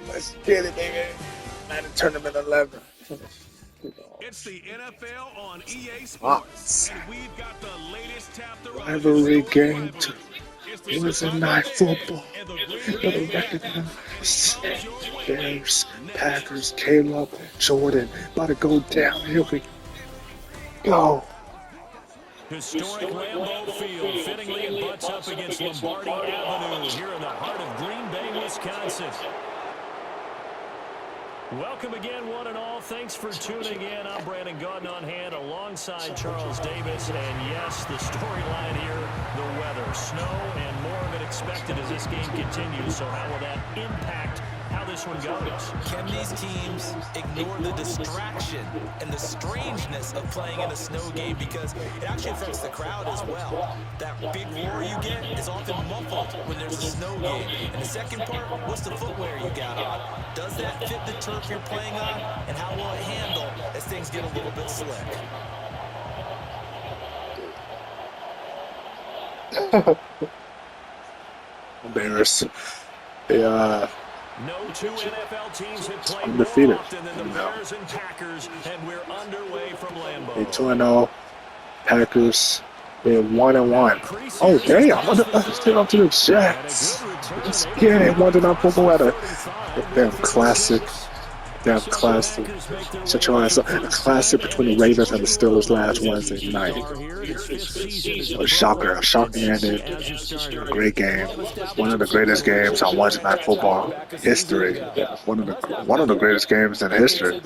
Let's get it, baby. Madden Tournament 11. It's the NFL on EA Sports. Sports, and we've got the latest chapter of Rivalry the game. rivalry. It was a night football. Better recognize Bears, Packers, Caleb, Jordan. About to go down. Here we go. Historic Lambeau Field fittingly butts up against Lombardi Avenue here in the heart of Green Bay, Wisconsin. Welcome again, one and all. Thanks for tuning in. I'm Brandon Gautin on hand alongside Charles Davis. And yes, the storyline here, the weather, snow, and more of it expected as this game continues. So how will that impact how this one goes? Can these teams ignore the distraction and the strangeness of playing in a snow game, because it actually affects the crowd as well. That big roar you get is often muffled when there's a snow game. And the second part, what's the footwear you got on? Does that fit the turf you're playing on? And how will it handle as things get a little bit slick? Embarrassed. Yeah. No two NFL teams have played Undefeated. more often than the Bears and Packers, and we're underway from Lambeau. They 2-0. Packers. They're 1-1. Oh damn! Let's get up to the Jets. Let's get it. 1-0 football at a damn classic. Damn classic. Shut your ass up. A classic between the Ravens and the Steelers last Wednesday night. A shocker. A shocking ending. A great game. One of the greatest games on Wednesday Night Football history. One of the greatest games in history.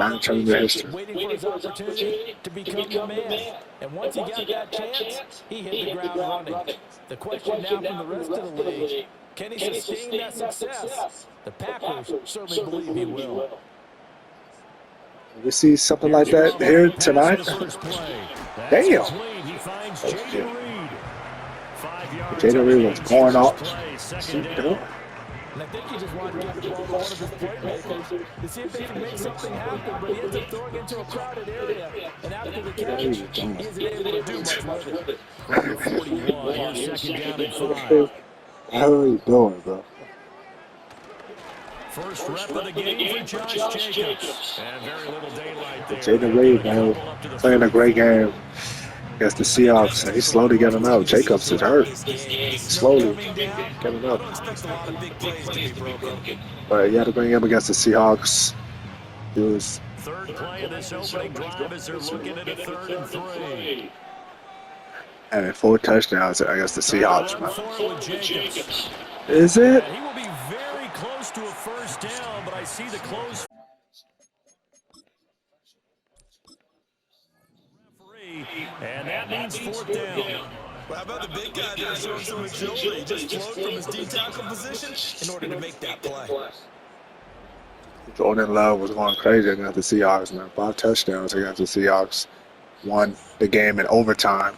Madden Tournament history. Waiting for his opportunity to become the man. And once he got that chance, he hit the ground running. The question now from the rest of the league, can he sustain that success? The Packers certainly believe he will. We see something like that here tonight. Damn. Jaden Reed was going off. And I think he just wanted to get the ball to one of his playmakers to see if they can make something happen, but he ends up throwing into a crowded area. And after the catch, he isn't able to do much with it. Number 41, here's second down and 5. How are you doing, bro? First rep of the game for Josh Jacobs. And very little daylight there. Jaden Reed, man, playing a great game against the Seahawks. He's slowly getting out. Jacobs is hurt. Slowly getting up. But he had a great game against the Seahawks. He was. Third play of this opening drive as they're looking at a 3rd and 3. Having 4 touchdowns against the Seahawks, man. Is it? He will be very close to a first down, but I see the close. Referee, and that means 4th down. Well, how about the big guy there showing some agility? He just flowed from his D-tackle position in order to make that play. Jordan Love was going crazy against the Seahawks, man. 5 touchdowns against the Seahawks. Won the game in overtime.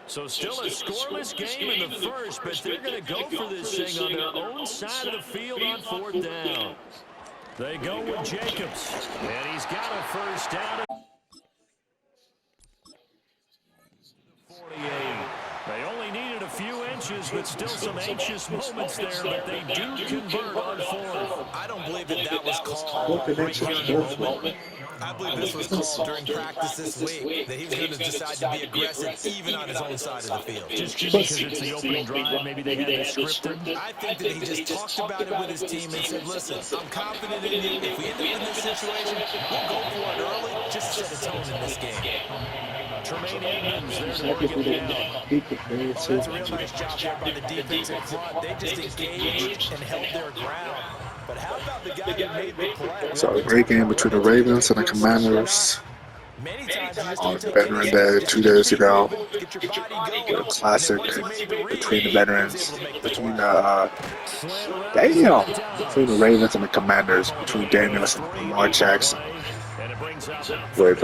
So still a scoreless game in the first, but they're going to go for this thing on their own side of the field on 4th down. They go with Jacobs, and he's got a first down. 48. They only needed a few inches, but still some anxious moments there, but they do convert on 4th. I don't believe that was called right here in the moment. I believe this was called during practice this week, that he was going to decide to be aggressive even on his own side of the field. Just because it's the opening drive, maybe they had this scripted? I think that he just talked about it with his team and said, listen, I'm confident in you. If we end up in this situation, we'll go for it early just to set a tone in this game. Tremaine Edmonds there to bring it down. That's a real nice job there by the defensive front. They just engaged and held their ground. But how about the guy who made the play? So a great game between the Ravens and the Commanders on Veteran Day 2 days ago. A classic between the veterans, between the Ravens and the Commanders, between Daniels and Lamar Jackson. With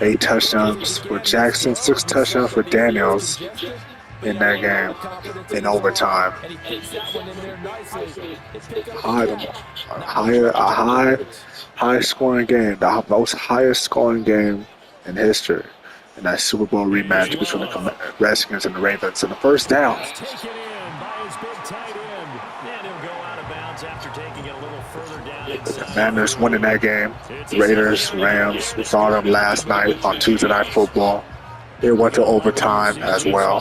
8 touchdowns for Jackson, 6 touchdowns for Daniels in that game in overtime. High scoring game, the most highest scoring game in history. in that Super Bowl rematch between the Redskins and the Ravens. And the first down. Taken in by his big tight end. And he'll go out of bounds after taking it a little further down inside. Niners winning that game. Raiders, Rams, we saw them last night on Tuesday Night Football. It went to overtime as well.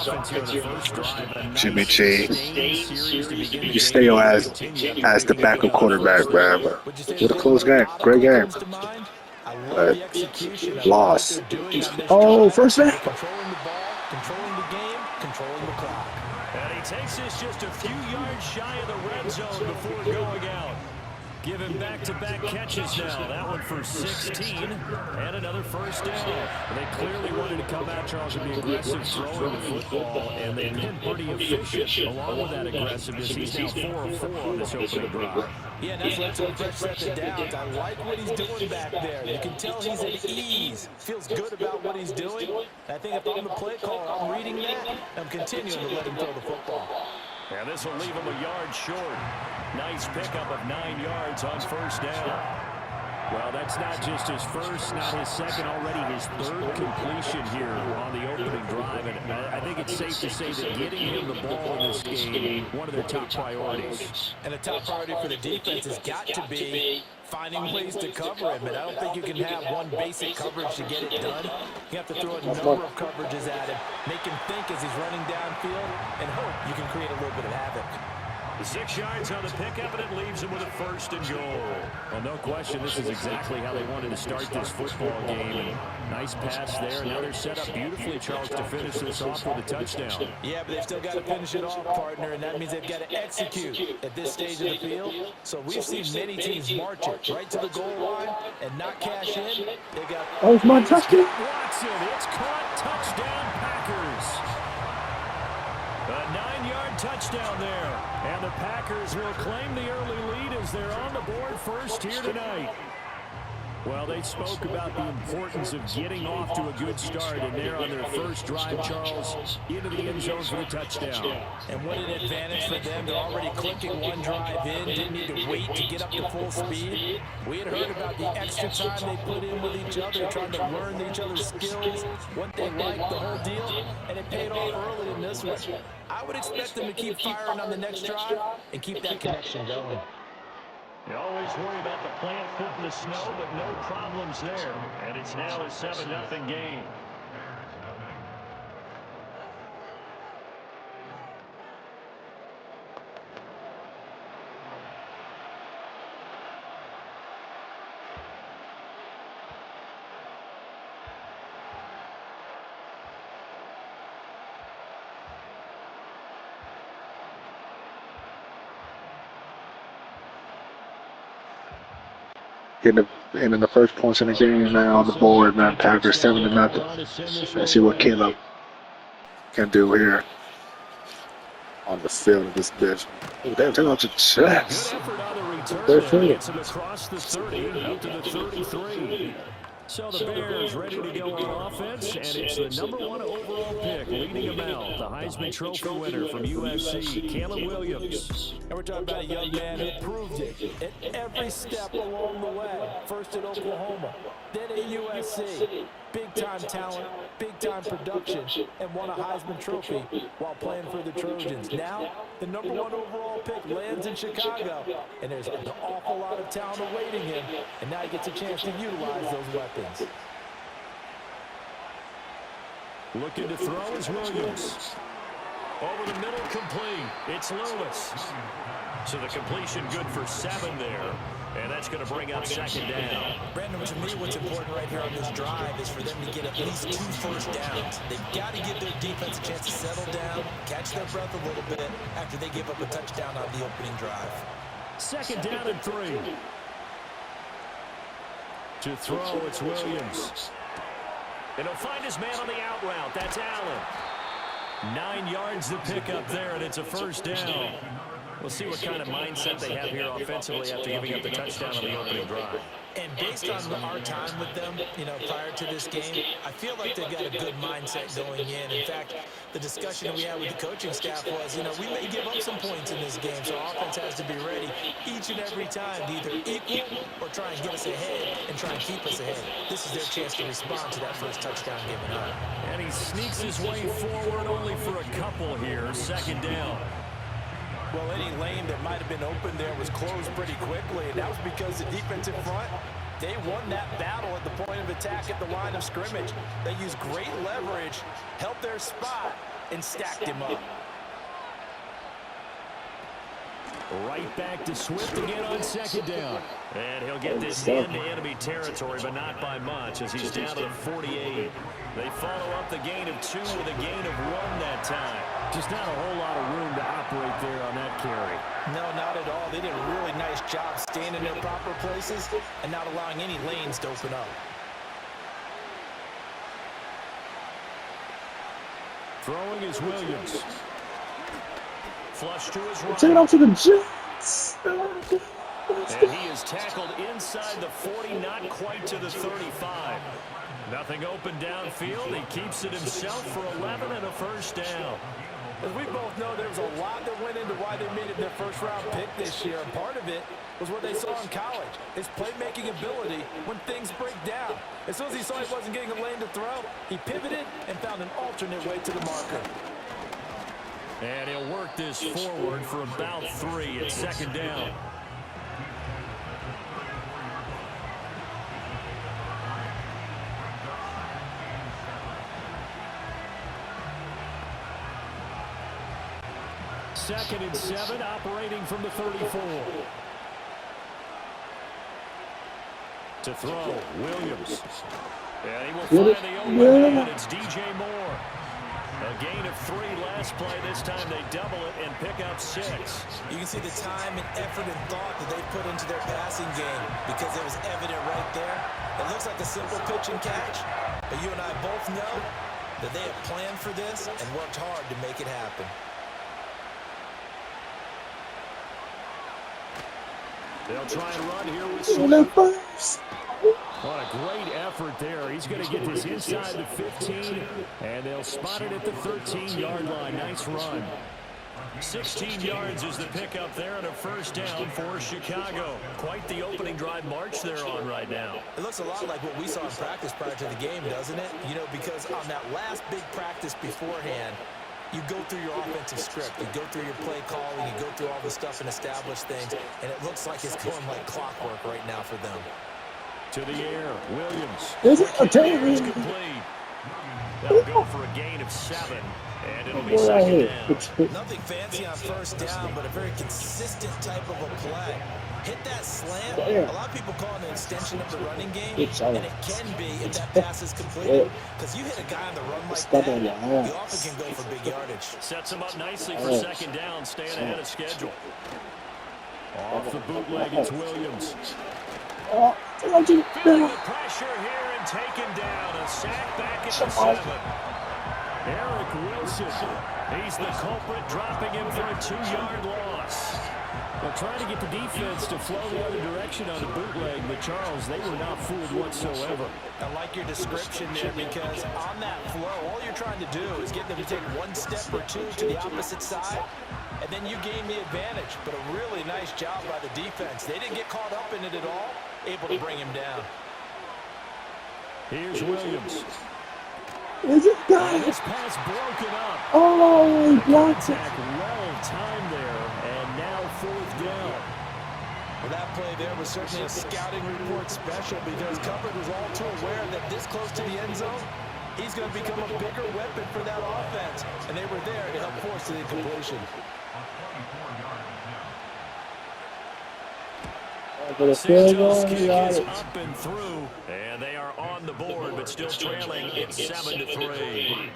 Jimmy G, you still as the backup quarterback, man. But what a close game. Great game. But loss. Oh, first down. Controlling the ball, controlling the game, controlling the clock. And he takes this just a few yards shy of the red zone before going out. Giving back-to-back catches now. That one for 16 and another first down. They clearly wanted to come out, Charles, and be aggressive throwing the football, and they've been pretty efficient along with that aggressiveness. He's now 4 of 4 on this opening drive. Yeah, and that's led to a fresh set of downs. I like what he's doing back there. You can tell he's at ease. Feels good about what he's doing. I think if I'm the play caller, I'm reading that. I'm continuing to let him throw the football. And this will leave him a yard short. Nice pickup of 9 yards on first down. Well, that's not just his first, not his second, already his third completion here on the opening drive. And I think it's safe to say that getting him the ball in this game, one of their top priorities. And the top priority for the defense has got to be finding ways to cover him. And I don't think you can have one basic coverage to get it done. You have to throw a number of coverages at him, make him think as he's running downfield, and hope you can create a little bit of havoc. 6 yards on the pickup, and it leaves him with a first and goal. Well, no question, this is exactly how they wanted to start this football game. And nice pass there. Now they're set up beautifully, Charles, to finish this off with a touchdown. Yeah, but they've still got to finish it off, partner, and that means they've got to execute at this stage of the field. So we've seen many teams march it right to the goal line and not cash in. They got My touchdown. Watson, it's caught. Touchdown, Packers. A 9-yard touchdown there. And the Packers will claim the early lead as they're on the board first here tonight. Well, they spoke about the importance of getting off to a good start, and they're on their first drive, Charles, into the end zone for the touchdown. And what an advantage for them. They're already clicking one drive in, didn't need to wait to get up to full speed. We had heard about the extra time they put in with each other, trying to learn each other's skills, what they liked, the whole deal, and it paid off early in this one. I would expect them to keep firing on the next drive and keep that connection going. You always worry about the plant foot in the snow, but no problems there. And it's now a 7-0 game. Getting the first points in the game now on the board, man. Packers 7-0. Let's see what Caleb can do here on the field of this bitch. Oh, they're taking off the chest. They're Gets him across the 30 up to the 33. So the Bears ready to go on offense, and it's the #1 overall pick leading him out, the Heisman Trophy winner from USC, Caleb Williams. And we're talking about a young man who proved it at every step along the way. First at Oklahoma, then at USC. Big-time talent, big-time production, and won a Heisman Trophy while playing for the Trojans. Now, the #1 overall pick lands in Chicago, and there's an awful lot of talent awaiting him, and now he gets a chance to utilize those weapons. Looking to throw is Williams. Over the middle, complete. It's Lewis. So the completion good for 7 there. And that's going to bring up second down. Brandon, to me, what's important right here on this drive is for them to get at least 2 first downs. They've got to give their defense a chance to settle down, catch their breath a little bit after they give up a touchdown on the opening drive. Second down and 3. To throw, it's Williams. And he'll find his man on the out route. That's Allen. 9 yards to pick up there, and it's a first down. We'll see what kind of mindset they have here offensively after giving up the touchdown on the opening drive. And based on our time with them, you know, prior to this game, I feel like they've got a good mindset going in. In fact, the discussion that we had with the coaching staff was, you know, we may give up some points in this game, so our offense has to be ready each and every time to either equal or try and get us ahead and try and keep us ahead. This is their chance to respond to that first touchdown given up. And he sneaks his way forward only for a couple here. Second down. Well, any lane that might have been open there was closed pretty quickly, and that was because the defensive front, they won that battle at the point of attack at the line of scrimmage. They used great leverage, held their spot, and stacked him up. Right back to Swift again on second down. And he'll get this into enemy territory, but not by much as he's down to the 48. They follow up the gain of 2 with a gain of 1 that time. Just not a whole lot of room to operate there on that carry. No, not at all. They did a really nice job staying in their proper places and not allowing any lanes to open up. Throwing is Williams. Flush to his right. Take it off to the Jets. And he is tackled inside the 40, not quite to the 35. Nothing open downfield. He keeps it himself for 11 and a first down. As we both know, there was a lot that went into why they made it their first-round pick this year. And part of it was what they saw in college, his playmaking ability when things break down. As soon as he saw he wasn't getting a lane to throw, he pivoted and found an alternate way to the marker. And he'll work this forward for about 3 at second down. Second and 7, operating from the 34. To throw, Williams. And he will find the open man. It's DJ Moore. A gain of 3 last play. This time they double it and pick up 6. You can see the time and effort and thought that they put into their passing game because it was evident right there. It looks like a simple pitch and catch, but you and I both know that they have planned for this and worked hard to make it happen. They'll try and run here with Swift. What a great effort there. He's going to get this inside the 15, and they'll spot it at the 13-yard line. Nice run. 16 yards is the pickup there and a first down for Chicago. Quite the opening drive march they're on right now. It looks a lot like what we saw in practice prior to the game, doesn't it? You know, because on that last big practice beforehand, you go through your offensive script, you go through your play calling, you go through all the stuff and establish things, and it looks like it's going like clockwork right now for them. To the air, Williams. Is it a It's complete. They'll go for a gain of 7, and it'll be second down. Nothing fancy on first down, but a very consistent type of a play. Hit that slant. A lot of people call it an extension of the running game, and it can be if that pass is completed. Because you hit a guy on the run like that, you often can go for big yardage. Sets him up nicely for second down, staying ahead of schedule. Off the bootleg, it's Williams. Feeling the pressure here and taken down. A sack back at the 7. Eric Wilson. He's the culprit, dropping him for a 2-yard loss. They're trying to get the defense to flow the other direction on the bootleg, but Charles, they were not fooled whatsoever. I like your description there because on that flow, all you're trying to do is get them to take 1 step or 2 to the opposite side, and then you gain the advantage. But a really nice job by the defense. They didn't get caught up in it at all, able to bring him down. Here's Williams. Is it done? This pass broken up. Oh, he blocked it. Well timed there, and now 4th down. Well, that play there was certainly a scouting report special because Covered was all too aware that this close to the end zone, he's going to become a bigger weapon for that offense, and they were there to help force the incompletion. Santos' kick is up and through, and they are on the board, but still trailing. It's 7-3.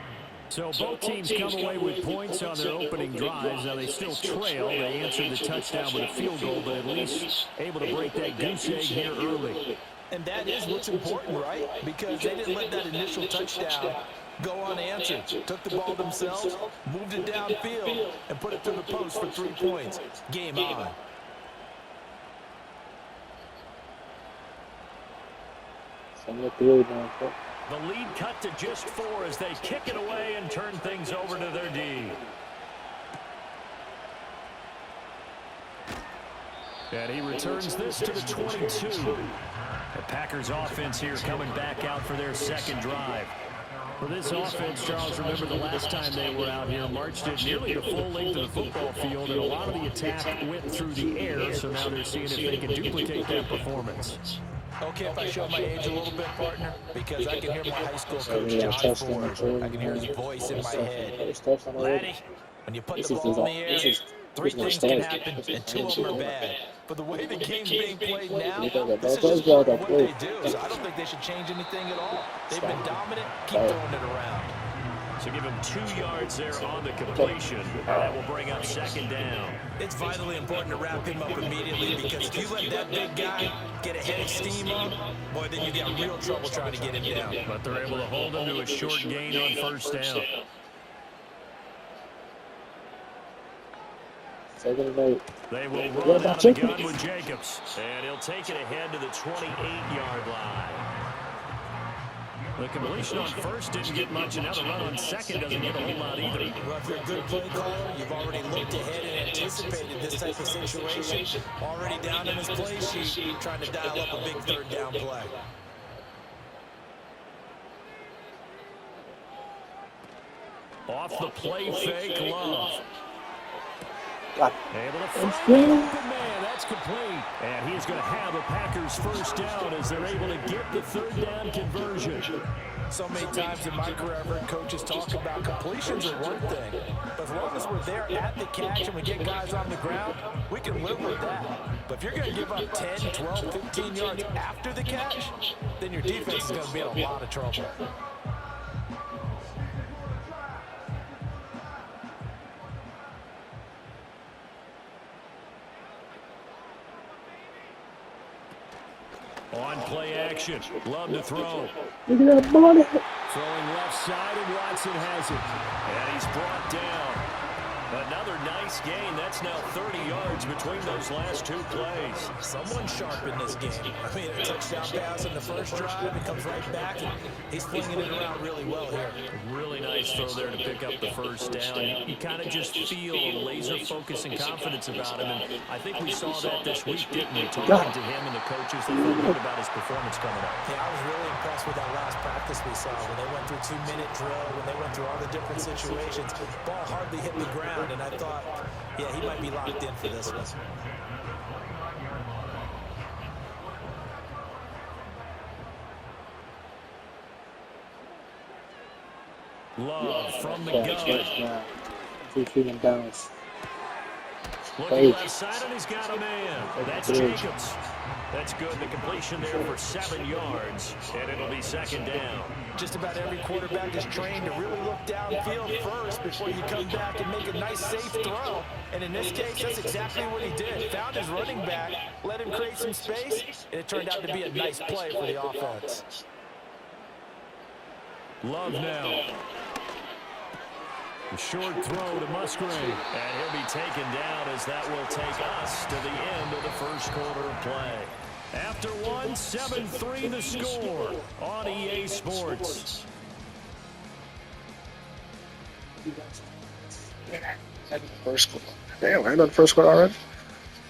So both teams come away with points on their opening drives. Now they still trail. They answered the touchdown with a field goal, but at least able to break that goose egg here early. And that is what's important, right? Because they didn't let that initial touchdown go unanswered. Took the ball themselves, moved it downfield, and put it through the post for 3 points. Game on. The lead cut to just 4 as they kick it away and turn things over to their D. And he returns this to the 22. The Packers offense here coming back out for their second drive. For this offense, Charles, remember the last time they were out here, marched it nearly the full length of the football field, and a lot of the attack went through the air, so now they're seeing if they can duplicate that performance. Okay, if I show my age a little bit, partner, because I can hear my high school coach, John Ford. I can hear his voice in my head. Laddie, when you put the ball in the air, 3 things can happen, and 2 of them are bad. But the way the game's being played now, this is just part of what they do. So I don't think they should change anything at all. They've been dominant. Keep throwing it around. So give him 2 yards there on the completion. That will bring up second down. It's vitally important to wrap him up immediately, because if you let that big guy get a head of steam up, boy, then you got real trouble trying to get him down. But they're able to hold him to a short gain on first down. They will run out of the gun with Jacobs. And he'll take it ahead to the 28-yard line. The completion on first didn't get much, and now the run on second doesn't get a whole lot either. Well, if you're a good play caller, you've already looked ahead and anticipated this type of situation. Already down in his play sheet, trying to dial up a big third down play. Off the play fake, Love. Able to find the open man. That's complete. And he's going to have a Packers first down as they're able to get the third down conversion. So many times in my career, I've heard coaches talk about completions are one thing. But as long as we're there at the catch and we get guys on the ground, we can live with that. But if you're going to give up 10, 12, 15 yards after the catch, then your defense is going to be in a lot of trouble. On play action, Love to throw. Look at that body. Throwing left side, and Watson has it. And he's brought down. Another nice gain. That's now 30 yards between those last 2 plays. Someone sharp in this game. I mean, a touchdown pass in the first drive. It comes right back, and he's flinging it around really well here. Really nice throw there to pick up the first down. You kind of just feel laser focus and confidence about him. And I think we saw that this week, didn't we? Talking to him and the coaches, they feel good about his performance coming up. Yeah, I was really impressed with that last practice we saw when they went through 2-minute drill, when they went through all the different situations. Ball hardly hit the ground. And I thought, yeah, he might be locked in for this one. Love from the gun. 2 feet in bounds. Looking left side, and he's got a man. That's Jacobs. That's good. The completion there for 7 yards, and it'll be second down. Just about every quarterback is trained to really look downfield first before you come back and make a nice, safe throw. And in this case, that's exactly what he did. Found his running back, let him create some space, and it turned out to be a nice play for the offense. Love now. A short throw to Musgrave. And he'll be taken down as that will take us to the end of the first quarter of play. After 1, 7-3 the score on EA Sports. First quarter. Damn, we're in the first quarter already?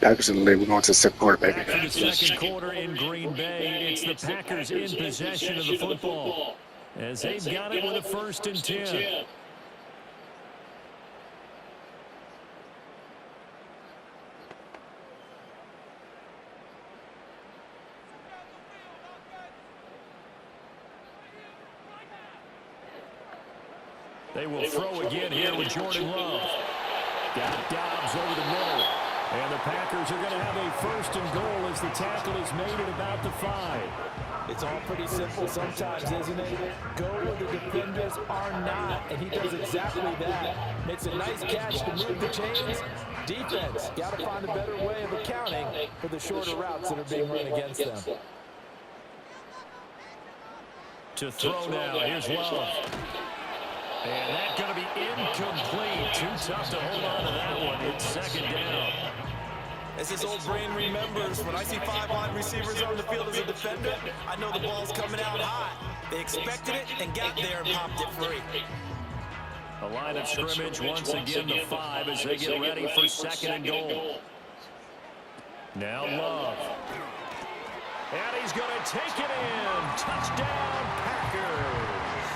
Packers in the lead. We're going to the second quarter, baby. Back for the second quarter in Green Bay. It's the Packers in possession of the football as they've got it with a 1st and 10. They will throw again here with Jordan Love. Got Dobbs over the middle. And the Packers are going to have a 1st and goal as the tackle is made at about the 5. It's all pretty simple sometimes, isn't it? Go where the defenders are not, and he does exactly that. Makes a nice catch to move the chains. Defense, got to find a better way of accounting for the shorter routes that are being run against them. To throw now, here's Love. And that's going to be incomplete. Too tough to hold on to that one. It's second down. As his old brain remembers, when I see 5 wide receivers on the field as a defender, I know the ball's coming out hot. They expected it and got there and popped it free. The line of scrimmage once again the 5 as they get ready for 2nd and goal. Now Love. And he's going to take it in. Touchdown, Packers.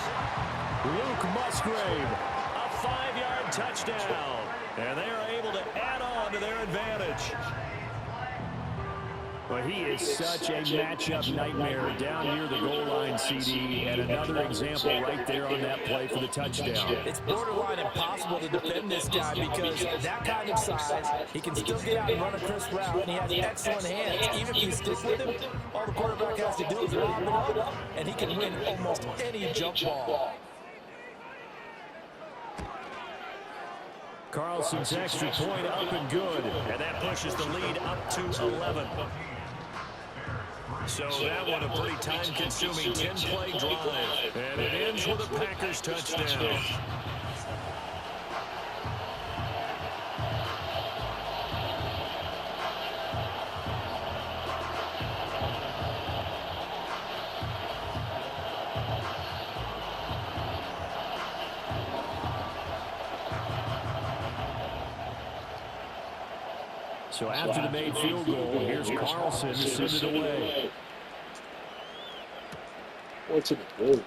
Luke Musgrave, a 5-yard touchdown. And they are able to add on to their advantage. Well, he is such a matchup nightmare down near the goal line, CD, and another example right there on that play for the touchdown. It's borderline impossible to defend this guy because that kind of size, he can still get out and run a crisp route, and he has excellent hands. Even if you stick with him, all the quarterback has to do is lob it up, and he can win almost any jump ball. Carlson's extra point up and good, and that pushes the lead up to 11. So that one a pretty time-consuming 10-play drive, and it ends with a Packers touchdown. So after the made field goal, here's Carlson to send it away. What's it do?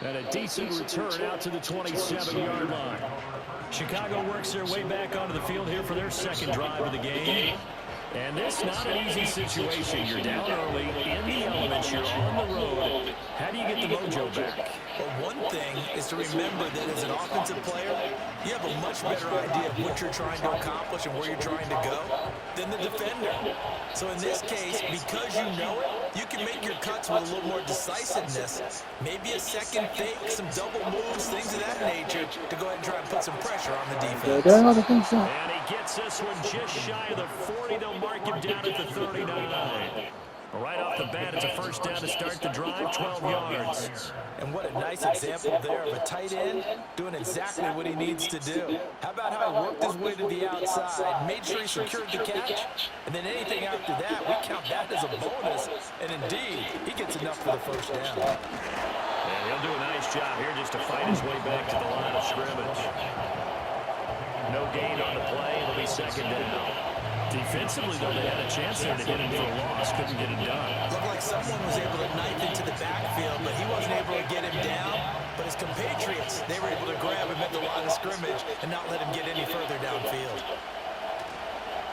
And a decent return out to the 27-yard line. Chicago works their way back onto the field here for their 2nd drive of the game. And this not an easy situation. You're down early, in the elements, you're on the road. How do you get the mojo back? Well, one thing is to remember that as an offensive player, you have a much better idea of what you're trying to accomplish and where you're trying to go than the defender. So in this case, because you know it, you can make your cuts with a little more decisiveness. Maybe a second fake, some double moves, things of that nature to go ahead and try and put some pressure on the defense. And he gets this one just shy of the 40. They'll mark him down at the 39. Right off the bat, it's a first down to start the drive, 12 yards. And what a nice example there of a tight end doing exactly what he needs to do. How about how he worked his way to the outside, made sure he secured the catch, and then anything after that, we count that as a bonus. And indeed, he gets enough for the first down. And he'll do a nice job here just to fight his way back to the line of scrimmage. No gain on the play. It'll be 2nd down. Defensively, though, they had a chance there to hit him for a loss. Couldn't get it done. Looked like someone was able to knife into the backfield, but he wasn't able to get him down. But his compatriots, they were able to grab him at the line of scrimmage and not let him get any further downfield.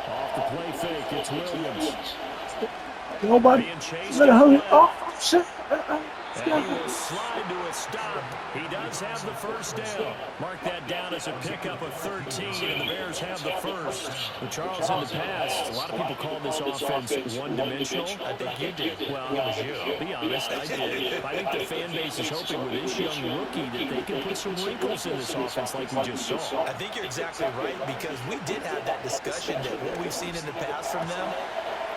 Off the play fake, it's Williams. Nobody. Oh, shit. And he will slide to a stop. He does have the first down. Mark that down as a pickup of 13, and the Bears have the first. The Charles in the past, a lot of people called this offense one-dimensional. I think you did. Well, it was you. Be honest, I did. I think the fan base is hoping with this young rookie that they can put some wrinkles in this offense like we just saw. I think you're exactly right, because we did have that discussion that what we've seen in the past from them,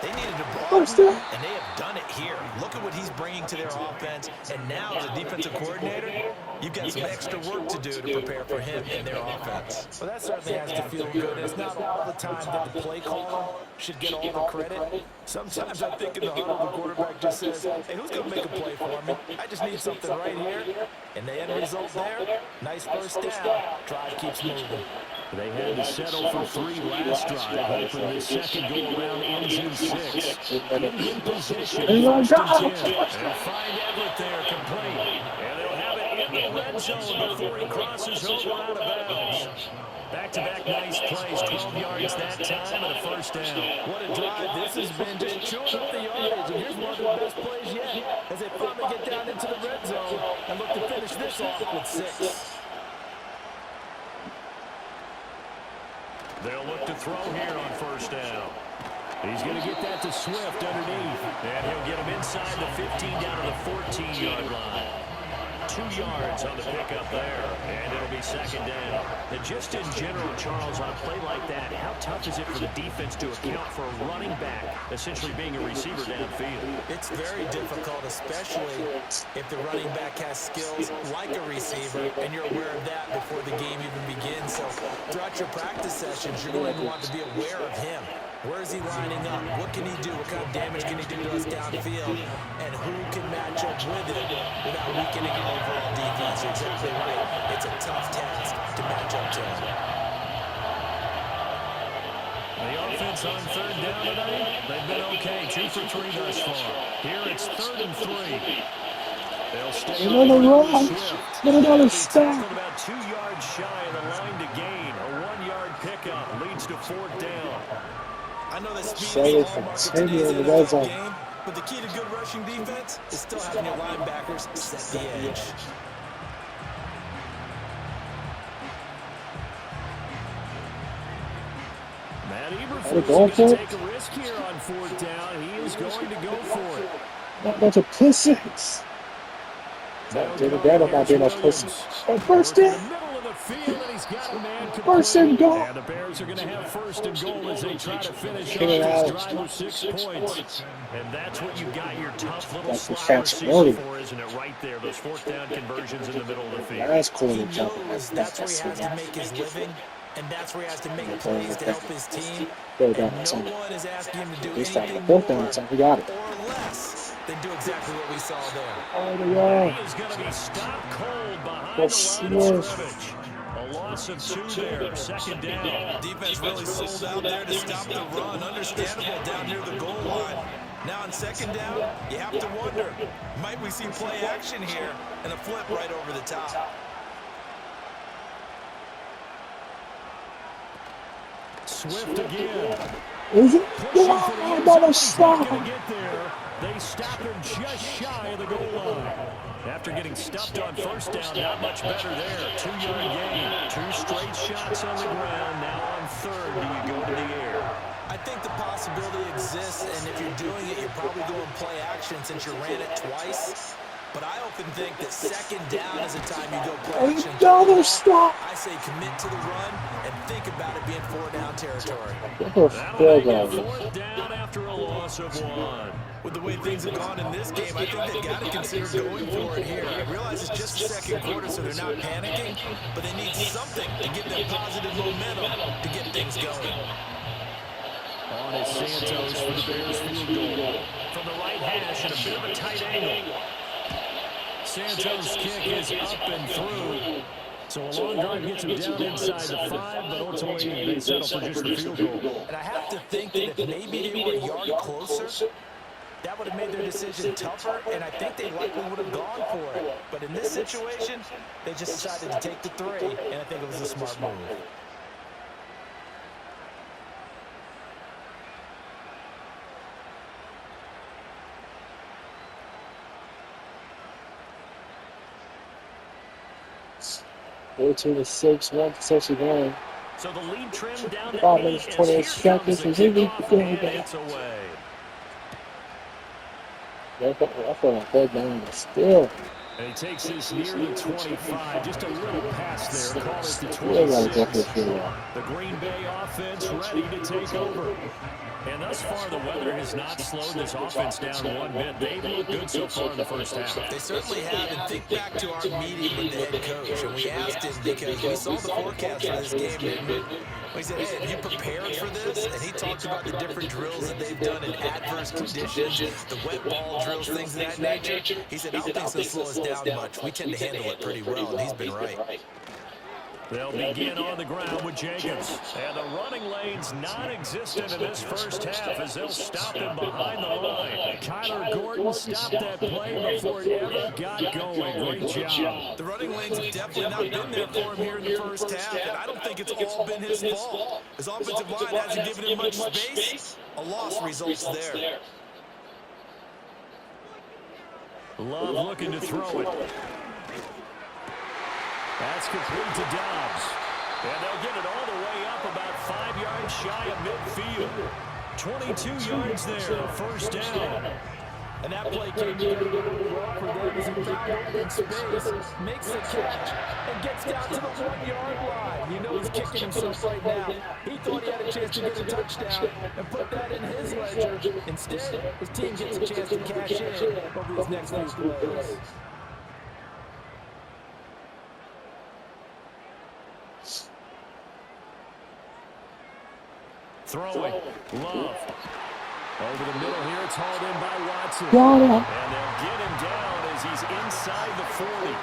they needed to broaden, and they have done it here. Look at what he's bringing to their offense, and now as a defensive coordinator, you've got some extra work to do to prepare for him and their offense. Well, that certainly has to feel good. It's not all the time that the play caller should get all the credit. Sometimes I think in the huddle, the quarterback just says, hey, who's going to make a play for me? I just need something right here. And the end result there, nice first down. Drive keeps moving. They had to settle for 3 last drive, hoping this second go-around ends in 6. In position, 1st and 10. They'll find Everett there, complete. And they'll have it in the red zone before he crosses over out of bounds. Back-to-back nice plays, 12 yards that time, and a first down. What a drive this has been, just chewing up the yardage. And here's one of the best plays yet, as they finally get down into the red zone and look to finish this off with 6. They'll look to throw here on first down. He's going to get that to Swift underneath. And he'll get him inside the 15 down to the 14-yard line. 2 2 yards on the pickup there, and it'll be second down. And just in general, Charles, on a play like that, how tough is it for the defense to account for a running back essentially being a receiver downfield? It's very difficult, especially if the running back has skills like a receiver, and you're aware of that before the game even begins. So throughout your practice sessions, you're going to want to be aware of him. Where is he lining up? What can he do? What kind of damage can he do to us downfield? And who can match up with him without weakening our overall defense? You're exactly right. It's a tough task to match up to him. The offense on third down tonight, they've been okay. 2 for 3 thus far. Here it's 3rd and 3. They'll stay on the run. Another stop. About 2 yards shy of the line to gain. A 1-yard pickup leads to 4th down. I know that speed is a hallmark of today's NFL game, but the key to good rushing defense is still having your linebackers set the edge. Matt Eberflus going to take a risk here on 4th down. He is going to go for it. That bunch of pussies. David Daniel not being a pussy. First in. First and goal. And the Bears are going to have 1st and goal as they try to finish off this drive with 6 points. And that's what you got your tough little slot receiver for, isn't it? Right there, those 4th down conversions in the middle of the field. That's cool. He knows that's where he has to make his living, and that's where he has to make plays to help his team. And no one is asking him to do anything more or less than do exactly what we saw there. He is going to be stopped cold behind the line of scrimmage. A loss of 2 there, 2nd down. Defense really sold out there to stop the run. Understandable down near the goal line. Now on 2nd down, you have to wonder, might we see play action here and a flip right over the top? Swift again. Is it? Another stop. They stop him just shy of the goal line. After getting stuffed on 1st down, not much better there. 2-yard gain. 2 straight shots on the ground. Now on 3rd, do you go to the air? I think the possibility exists, and if you're doing it, you're probably going play action since you ran it twice. But I often think that 2nd down is a time you go play action. Another stop. I say commit to the run and think about it being 4-down territory. That'll make it 4th down after a loss of 1. With the way things have gone in this game, I think they've got to consider going for it here. I realize it's just the 2nd quarter, so they're not panicking, but they need something to give them positive momentum to get things going. On is Santos for the Bears field goal. From the right hash and a bit of a tight angle. Santos' kick is up and through. So a long drive gets him down inside the 5, but ultimately they settle for just the field goal. And I have to think that if maybe they were a yard closer, that would have made their decision tougher, and I think they likely would have gone for it. But in this situation, they just decided to take the 3, and I think it was a smart move. to 6, 1 possession game. So the lead trimmed down to 5 minutes, 28 seconds. Is it it's away. I feel like third down is still. And he takes this near the 25. Just a little pass there. Call it the 26. The Green Bay offense ready to take over. And thus far, the weather has not slowed this offense down one bit. They've looked good so far in the first half. They certainly have. And think back to our meeting with the head coach. And we asked him because we saw the forecast for this game, didn't we? We said, hey, have you prepared for this? And he talked about the different drills that they've done in adverse conditions, the wet ball drills, things of that nature. He said, I don't think it's going to slow us down much. We tend to handle it pretty well, and he's been right. They'll begin on the ground with Jacobs. And the running lane's non-existent in this first half as they'll stop him behind the line. Kyler Gordon stopped that play before it ever got going. Great job. The running lanes have definitely not been there for him here in the first half, and I don't think it's all been his fault. His offensive line hasn't given him much space. A loss results there. Love looking to throw it. That's complete to Dobbs. And they'll get it all the way up about 5 yards shy of midfield. 22 yards there, first down. And that play came together really well for them as he found open space, makes the catch, and gets down to the 1-yard line. You know he's kicking himself right now. He thought he had a chance to get a touchdown and put that in his ledger. Instead, his team gets a chance to cash in over these next few plays. Throwing. Love. Over the middle here, it's hauled in by Watson. Yeah. And they'll get him down as he's inside the 40.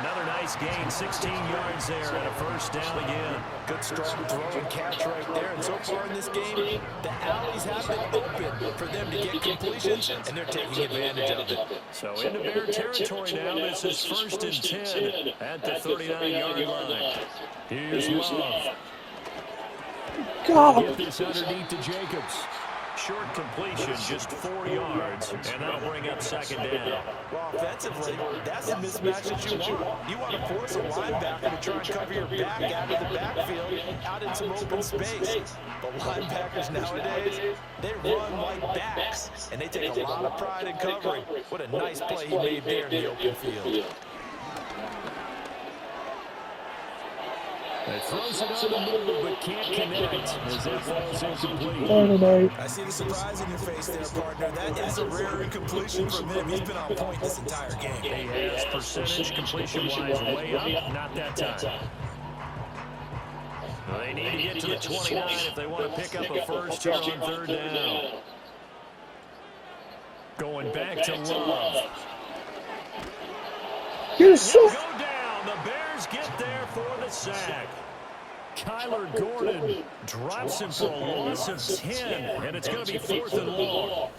Another nice gain, 16 yards there, and a first down again. Good strong throw and catch right there. And so far in this game, the alleys have been open for them to get completions, and they're taking advantage of it. So into Bear territory now. This is 1st and 10 at the 39-yard line. Here's Love. Get this underneath to Jacobs. Short completion, just 4 yards, and that'll bring up 2nd down. Well, offensively, that's a mismatch that you want. You want to force a linebacker to try and cover your back out of the backfield, out in some open space. But linebackers nowadays, they run like backs, and they take a lot of pride in covering. What a nice play he made there in the open field. It throws it on the move, but can't connect as that falls incomplete. I see the surprise in your face there, partner. That is a rare incompletion from him. He's been on point this entire game. He has percentage completion-wise way up, not that time. Well, they need to get to the 29 if they want to pick up a first here on 3rd down. Going back to Love. He'll go down. The Bears get there for the sack. Kyler Gordon drops him for a loss of 10, and it's going to be 4th and long. Well,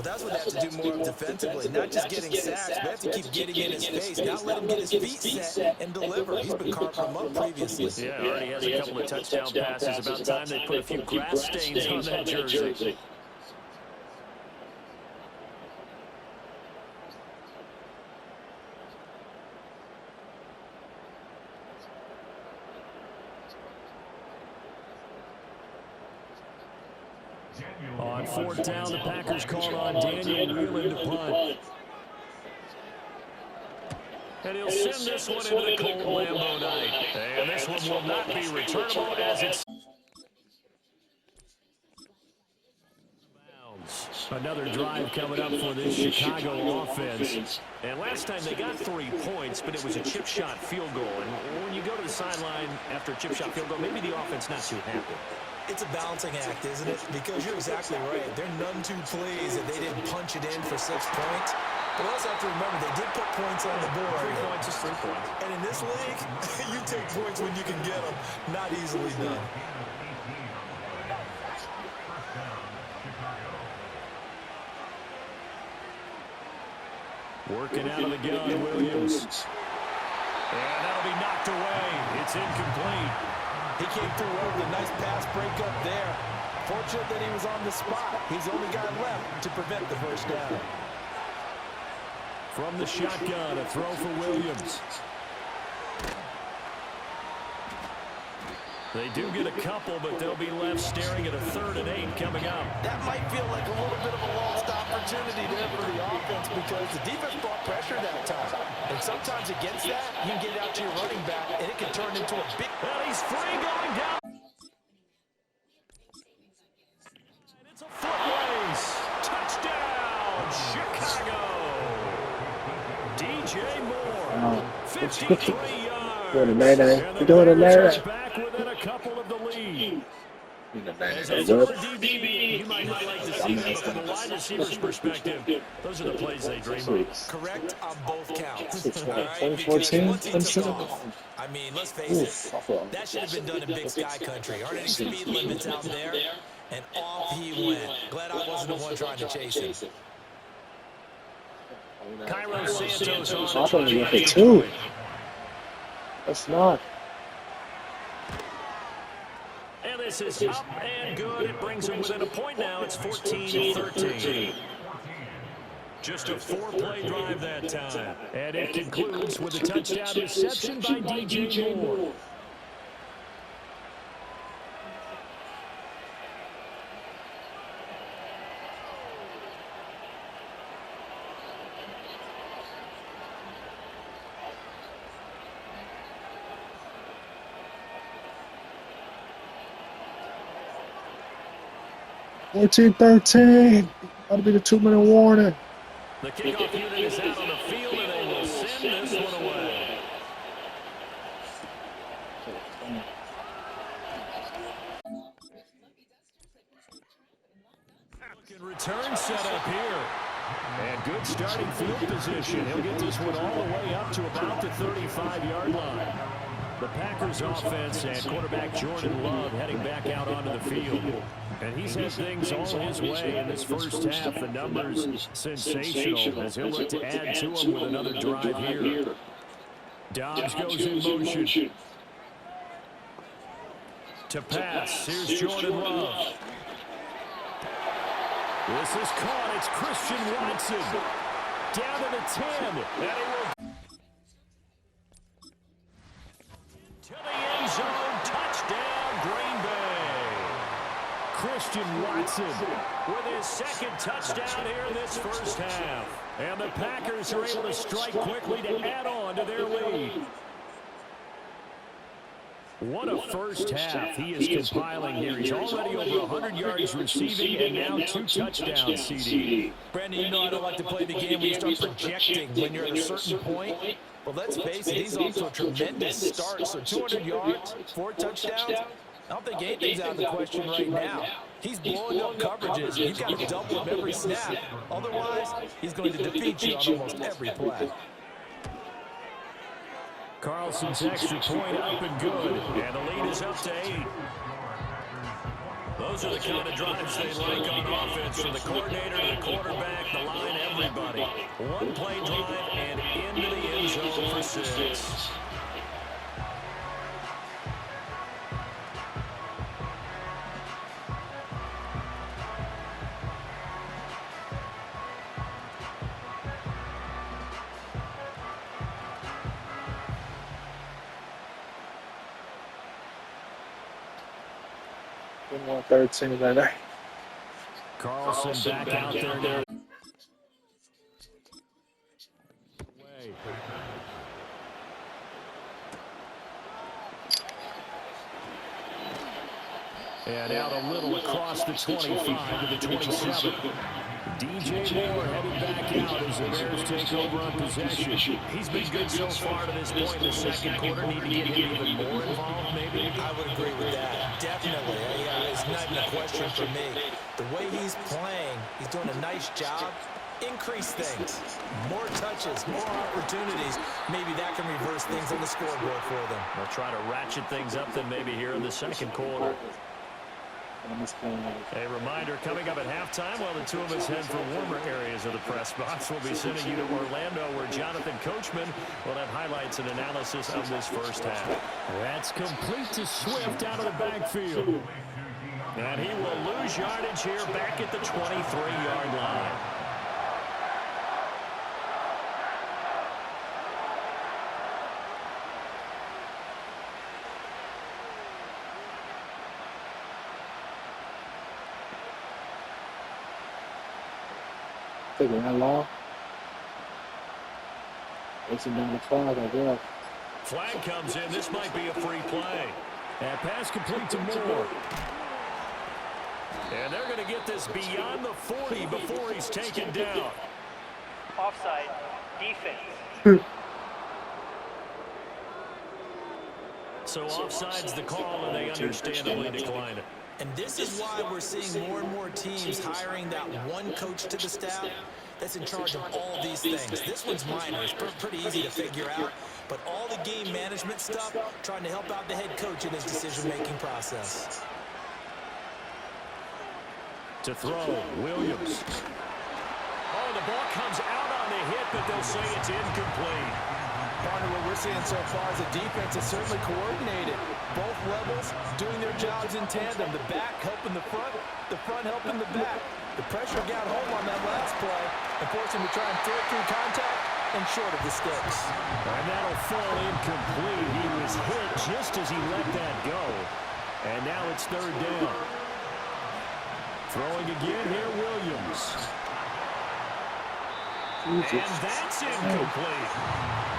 that's what they have to do more of defensively, not just getting sacks, but have to keep getting in his face, not let him get his feet set and deliver. He's been carving them up previously. Yeah, already has a couple of touchdown passes. About time they put a few grass stains on that jersey. On 4th down, the Packers call on Daniel Whelan to punt. And he'll send this one into the cold Lambeau night. And this one will not be returnable as it's another drive coming up for this Chicago offense. And last time they got 3 points, but it was a chip shot field goal. And when you go to the sideline after a chip shot field goal, maybe the offense not too happy. It's a balancing act, isn't it? Because you're exactly right. They're none too pleased that they didn't punch it in for 6 points. But also have to remember, they did put points on the board. 3 points is 3 points. And in this league, you take points when you can get them. Not easily done. Working out of the gun, Williams. And that'll be knocked away. It's incomplete. He came through with a nice pass breakup there. Fortunate that he was on the spot. He's the only guy left to prevent the first down. From the shotgun, a throw for Williams. They do get a couple, but they'll be left staring at a 3rd and 8 coming up. That might feel like a little bit of a lost opportunity there for the offense because the defense brought pressure that time. And sometimes against that, you can get it out to your running back, and it can turn into a big... Well, he's free going down. And it's a foot race. Touchdown, Chicago. DJ Moore, 53 yards. Doing a nine-nine. You're doing a nine-nine. Back within a couple of the lead. As As a DB, you might not like to see that, but from a wide receiver's perspective, those are the plays they dream of. Correct on both counts. 2014, 2017. I mean, let's face it, that should have been done in Big Sky country. Aren't any speed limits out there? And off he went. Glad I wasn't the one trying to chase him. Cairo Santos on Top of me for 2. That's not. And this is up and good. It brings them within a point now. It's 14-13. Just a 4-play drive that time. And it concludes with a touchdown reception by DJ Moore. 14-13. That'll be the 2-minute warning. The kickoff unit is out on the field, and they will send this one away. Return set up here. And good starting field position. He'll get this one all the way up to about the 35-yard line. The Packers offense and quarterback Jordan Love heading back out onto the field. And he's had things all his way in this first half. The numbers sensational as he'll look to add to them with another drive here. Dobbs goes in motion. To pass, here's Jordan Love. This is caught. It's Christian Watson. Down to the 10. And he will to the end zone. Touchdown, Green Bay. Christian Watson with his second touchdown here in this first half. And the Packers are able to strike quickly to add on to their lead. What a first half he is compiling here. He's already over 100 yards receiving and now 2 touchdowns, CD. Brandon, you know I don't like to play the game where you start projecting when you're at a certain point. Well, let's face it, he's off to a tremendous start. So 200 yards, 4 touchdowns. I don't think anything's out of the question right now. He's blowing up coverages. You've got to double him every snap. Otherwise, he's going to defeat you on almost every play. Carlson's extra point up and good. And the lead is up to 8. Those are the kind of drives they like on offense, from the coordinator to the quarterback, the line, everybody. One play drive and into the end zone for 6. One 13 right there. Carlson back out there now. And out a little across the 25 to the 27. DJ Moore headed back out as the Bears take over on possession. He's been good so far to this point in the second quarter. Need to get him even more involved, maybe? I would agree with that. Definitely. It's not even a question for me. The way he's playing, he's doing a nice job. Increase things. More touches, more opportunities. Maybe that can reverse things on the scoreboard for them. They'll try to ratchet things up then maybe here in the second quarter. A reminder, coming up at halftime, while the two of us head for warmer areas of the press box, we'll be sending you to Orlando, where Jonathan Coachman will have highlights and analysis of this first half. That's complete to Swift out of the backfield. And he will lose yardage here back at the 23-yard line. Taking that long. It's a number 5, I guess. Flag comes in. This might be a free play. And pass complete to Moore. And they're going to get this beyond the 40 before he's taken down. Offside. Defense. So offside's the call, and they understandably decline it. And this is why we're seeing more and more teams hiring that one coach to the staff that's in charge of all of these things. This one's minor. It's pretty easy to figure out. But all the game management stuff, trying to help out the head coach in his decision-making process. To throw, Williams. Oh, the ball comes out on the hit, but they'll say it's incomplete. Partner, what we're seeing so far is the defense is certainly coordinated. Both levels doing their jobs in tandem. The back helping the front helping the back. The pressure got home on that last play and forced him to try and throw it through contact and short of the sticks. And that'll fall incomplete. He was hit just as he let that go. And now it's third down. Throwing again here, Williams. And that's incomplete.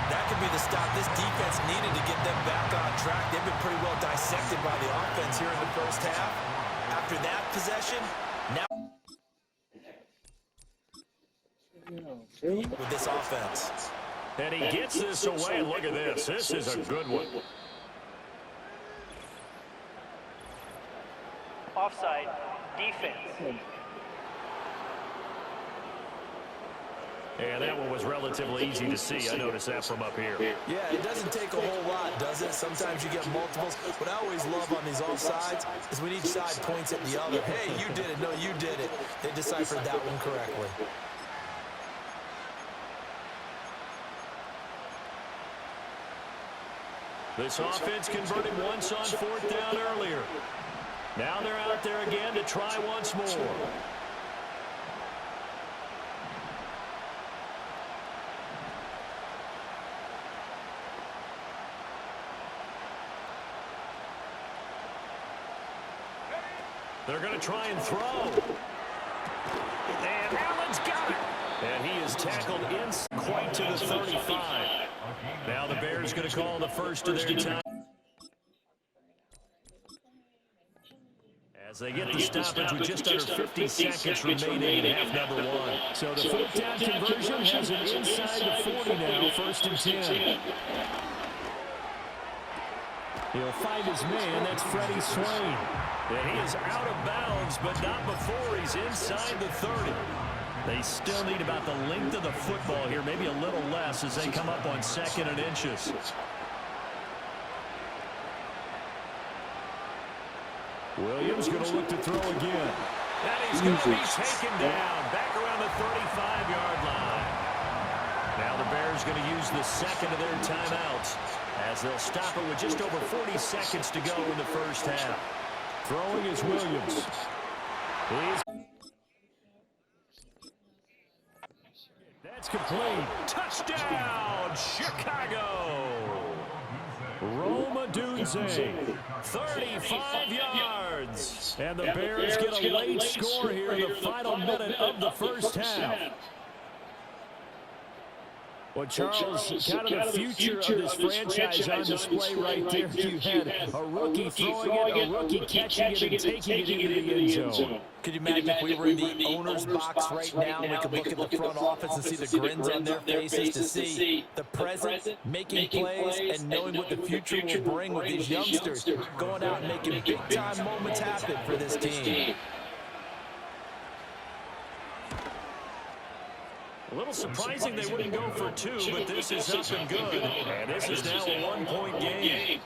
That could be the stop this defense needed to get them back on track. They've been pretty well dissected by the offense here in the first half. After that possession, Now with this offense. And he gets this away. Look at this. This is a good one. Offside. Defense. And that one was relatively easy to see. I noticed that from up here. Yeah, it doesn't take a whole lot, does it? Sometimes you get multiples. What I always love on these offsides is when each side points at the other. Hey, you did it. No, you did it. They deciphered that one correctly. This offense converted once on 4th down earlier. Now they're out there again to try once more. They're going to try and throw. And Allen's got it. And he is tackled in quite to the 35. Now the Bears going to call the first of their time. As they get the stoppage with just under 50 seconds remaining in half number 1. So the 4th down conversion has it inside the 40 now, 1st and 10. He'll find his man. That's Freddie Swain. And he is out of bounds, but not before he's inside the 30. They still need about the length of the football here, maybe a little less as they come up on 2nd and inches. Williams going to look to throw again. And he's going to be taken down back around the 35-yard line. Now the Bears going to use the second of their timeouts as they'll stop it with just over 40 seconds to go in the first half. Throwing is Williams. That's complete. Touchdown, Chicago. Roma Dunze, 35 yards. And the Bears get a late score here in the final minute of the first half. Well, Charles, kind of the future of this franchise on display right there. You had a rookie throwing it, a rookie catching it, and taking it into the end zone. Could you imagine if we were in the owner's box right now and we could look at the front office and see the grins on their faces to see the present, making plays, and knowing what the future will bring with these youngsters going out and making big-time moments happen for this team. A little surprising they wouldn't go for 2, but this is up and good. And this is now a 1-point game.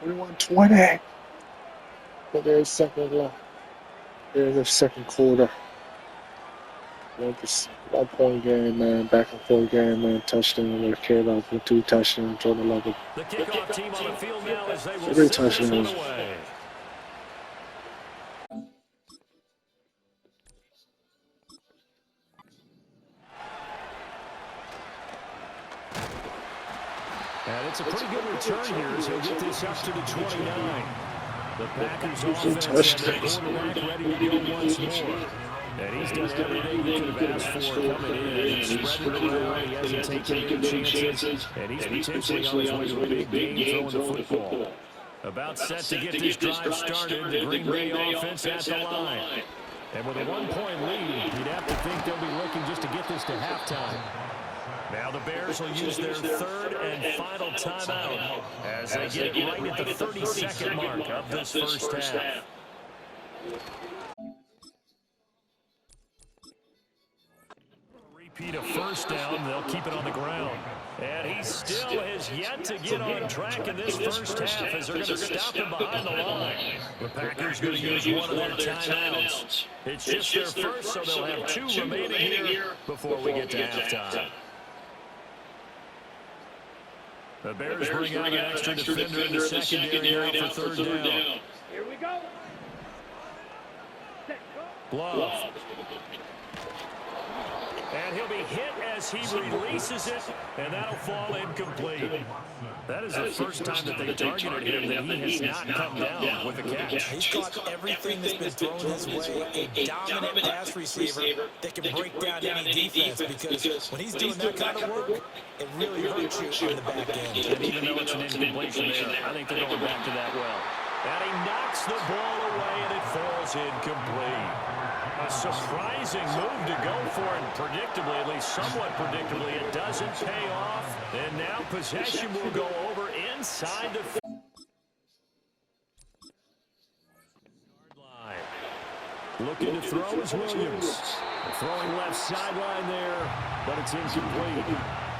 $21-20. But there's second left. There's the second quarter. It's 1-point game, man. Back and forth game, man. Touchdown. We care about the 2 touchdowns. Jordan Love. The kickoff team on the field now as they will Every send this one touchdown. away. And it's a pretty good return here as he'll get this up to the 29. The Packers offense has their quarterback ready to go once more. And he's done everything he could have asked for coming in. He's spreading it around. He hasn't taken any chances. And he's potentially on his way to a big game throwing the football. About set to get this drive started. The Green Bay offense at the line. And with a 1-point lead, you'd have to think they'll be looking just to get this to halftime. Now the Bears will use their 3rd and final timeout as they get it right at the 30-second mark of this first half. Repeat a first down, they'll keep it on the ground. And he still has yet to get on track in this first half as they're going to stop him behind the line. The Packers going to use one of their timeouts. It's just their first, so they'll have 2 remaining here before we get to halftime. The Bears bring out an extra defender in the secondary now for 3rd down. Here we go. Glove. And he'll be hit as he releases it, and that'll fall incomplete. That is the first time that they targeted him that he has not come down with a catch. He's caught everything that's been thrown his way. A dominant pass receiver that can break down any defense, because when he's doing that kind of work, it really hurts you on the back end. And even though it's an incompletion there, I think they're going back to that well. And he knocks the ball away, and it falls incomplete. A surprising move to go for it, predictably, at least somewhat predictably. It doesn't pay off, and now possession will go over inside the line. Looking to throw is Williams. Throwing left sideline there, but it's incomplete.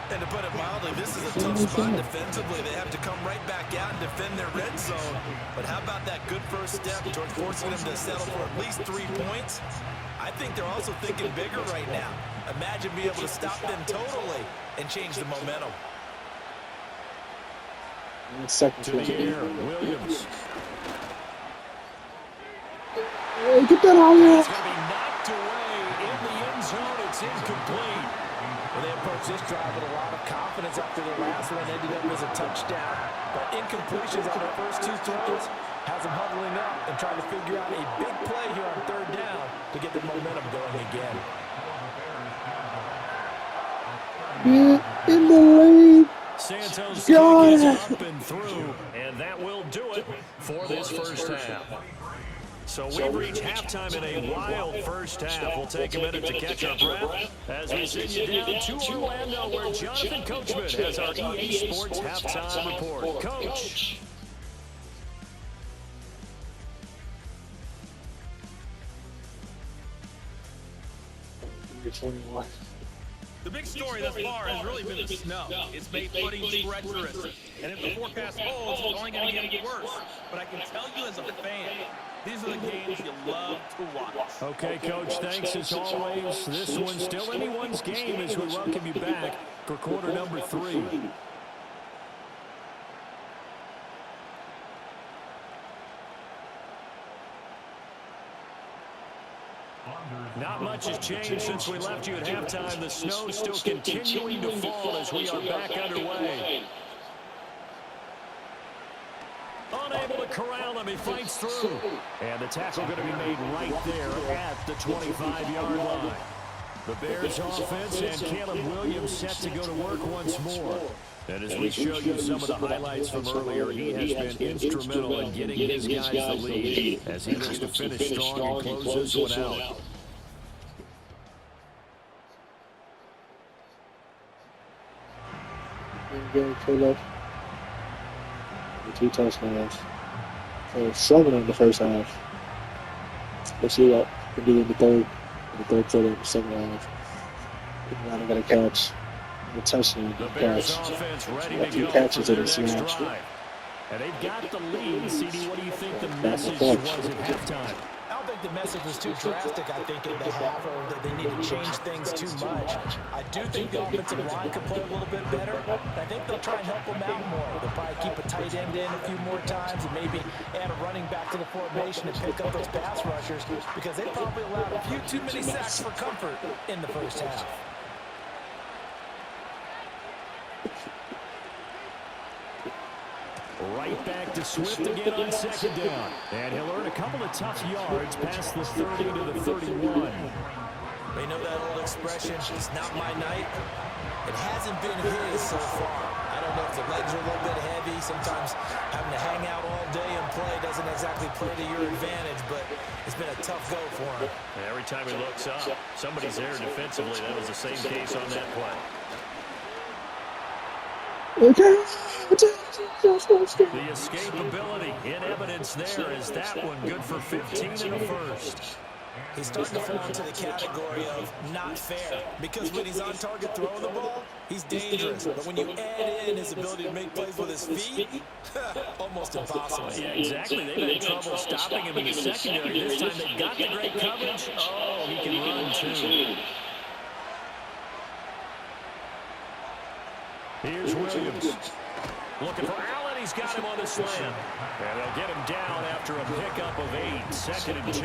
And to put it mildly, this is a tough spot defensively. They have to come right back out and defend their red zone. But how about that good first step towards forcing them to settle for at least 3 points? I think they're also thinking bigger right now. Imagine being able to stop them totally and change the momentum. Second To the air, Williams. Get that out It's there. going to be knocked away in the end zone. It's incomplete. Well, they approached this drive with a lot of confidence after their last one ended up as a touchdown. But incompletions on their first 2 throws has them huddling up and trying to figure out a big play here on 3rd down to get the momentum going again. In the lane. Santos' kick is up and through, and that will do it for this first half. So we've reached halftime in a wild first half. We'll take a minute to catch our breath as we send you down to Orlando, where Jonathan Coachman has our EA Sports halftime report. Coach. The big story thus far has really been the snow. It's made footing treacherous. And if the forecast holds, it's only going to get worse. But I can tell you as a fan, these are the games you love to watch. Okay, Coach, thanks as always. This one's still anyone's game as we welcome you back for quarter number 3. Not much has changed since we left you at halftime. The snow's still continuing to fall as we are back underway. Unable to corral him, he fights through. And the tackle going to be made right there at the 25-yard line. The Bears offense and Caleb Williams set to go to work once more. And as we show you some of the highlights from earlier, he has been instrumental in getting his guys the lead as he looks to finish strong and close this one out. Game full of 2 touchdowns. So 7 in the first half. Let's see what we can do in the third quarter of the second half. Now got a catch. The touchdown. The Bears offense ready to go catches for in their the next snatch. drive. And they've got the lead. CD, what do you think the message was at halftime? I don't think the message was too drastic, I think, in the half, or that they need to change things too much. I do think the offensive line could play a little bit better. I think they'll try and help them out more. They'll probably keep a tight end in a few more times and maybe add a running back to the formation and pick up those pass rushers, because they probably allowed a few too many sacks for comfort in the first half. Right back to Swift again on second down. And he'll earn a couple of tough yards past the 30 to the 31. They know that old expression, it's not my night. It hasn't been his so far. I don't know if the legs are a little bit heavy. Sometimes having to hang out all day and play doesn't exactly play to your advantage, but it's been a tough go for him. And every time he looks up, somebody's there defensively. That was the same case on that play. The escapability in evidence there is that one good for 15 in the first. He's starting to fall into the category of not fair, because when he's on target throwing the ball, he's dangerous. But when you add in his ability to make plays with his feet, almost impossible. Yeah, exactly. They've had trouble stopping him in the secondary. This time they've got the great coverage. Oh, he can run too. Here's Williams. Looking for Allen. He's got him on the slam. And they'll get him down after a pickup of 8. 2nd and 2.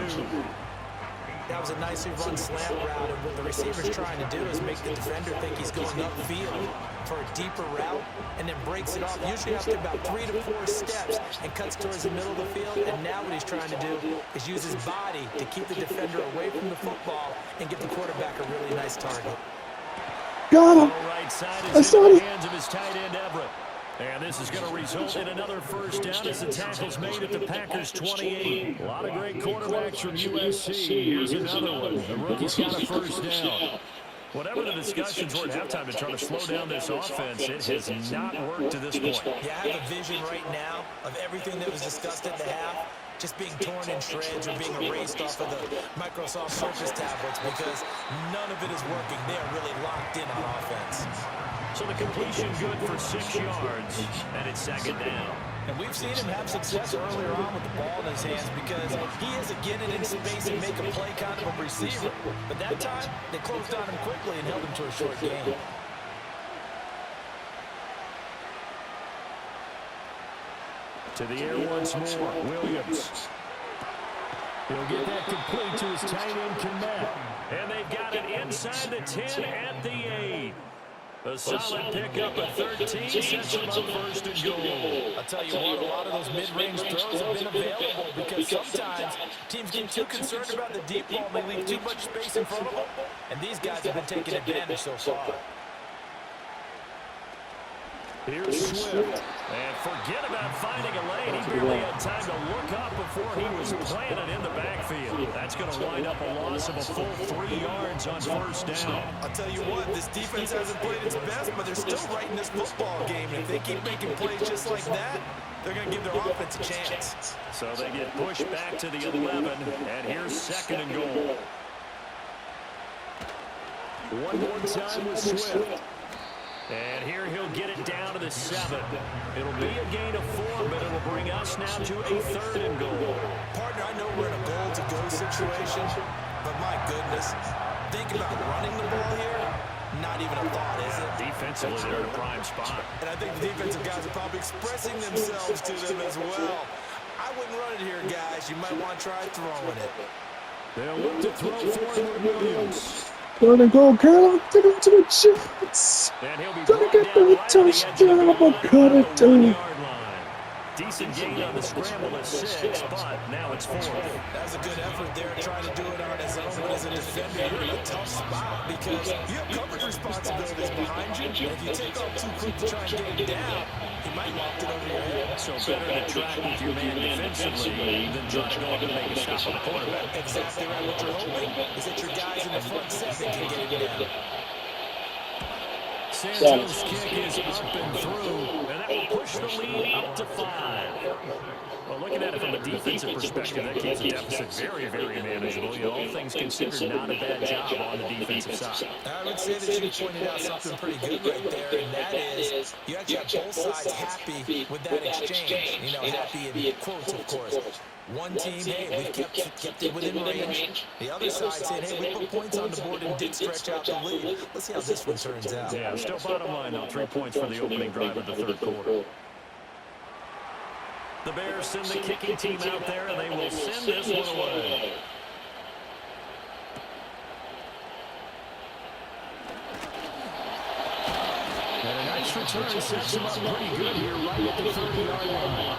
That was a nicely run slant route, and what the receiver's trying to do is make the defender think he's going upfield for a deeper route, and then breaks it off, usually after about 3 to 4 steps, and cuts towards the middle of the field. And now what he's trying to do is use his body to keep the defender away from the football and give the quarterback a really nice target. Got him. Right side I is saw in the it. hands of his tight end, Everett. And this is going to result in another first down as the tackle's made at the Packers' 28. A lot of great quarterbacks from USC. Here's another one. The rookie's got a first down. Whatever the discussions were at halftime to try to slow down this offense, it has not worked to this point. Yeah, I have a vision right now of everything that was discussed at the half just being torn in shreds or being erased off of the Microsoft Surface tablets because none of it is working. They are really locked in on offense. So the completion good for 6 yards, and it's second down. And we've seen him have success earlier on with the ball in his hands because he is a get it in space and make a play kind of a receiver. But that time, they closed on him quickly and held him to a short gain. To the air once more, Williams. He'll get that complete to his tight end, Komet. And they've got it inside the 10 at the 8. A solid pickup of 13 sets them up first and goal. I'll tell you what, a lot of those mid-range throws have been available because sometimes teams get too concerned about the deep ball and they leave too much space in front of them. And these guys have been taking advantage so far. Here's Swift. And forget about finding a lane. He barely had time to look up before he was planted in the backfield. That's going to wind up a loss of a full 3 yards on first down. I'll tell you what, this defense hasn't played its best, but they're still right in this football game. And if they keep making plays just like that, they're going to give their offense a chance. So they get pushed back to the 11, and here's second and goal. One more time with Swift. And here he'll get it down to the 7. It'll be a gain of 4, but it'll bring us now to a third and goal. Partner, I know we're in a goal-to-go situation, but my goodness, think about running the ball here. Not even a thought, is it? Defensively, they're in a prime spot. And I think the defensive guys are probably expressing themselves to them as well. I wouldn't run it here, guys. You might want to try throwing it. They'll look to throw for Williams. Gonna go, girl. Take him to the chance. Gonna get the touchdown. I'm gonna cut it down. Decent gain on the scramble at 6, but now it's 4. That was a good effort there, trying to do it on his own. But as a defender, you're in a tough spot because you have coverage responsibilities behind you. And if you take off too quick to try and get him down, he might loft it over your head. So better to track with your man defensively than try to go up and make a stop on the quarterback. Exactly right. What you're hoping is that your guys in the front 7 can get him down. Santos' kick is up and through, and that will push the lead up to 5. Well, looking at it from a defensive perspective, that keeps the deficit very, very manageable. You know, all things considered, not a bad job on the defensive side. I would say that you pointed out something pretty good right there, and that is you actually have both sides happy with that exchange. You know, happy in quotes, of course. One team, hey, we kept it within range. The other side said, hey, we put points on the board and did stretch out the lead. Let's see how this one turns out. Yeah, still bottom line, though. 3 points for the opening drive of the third quarter. The Bears send the kicking team out there, and they will send this one away. And a nice return sets them up pretty good here right at the 30-yard line.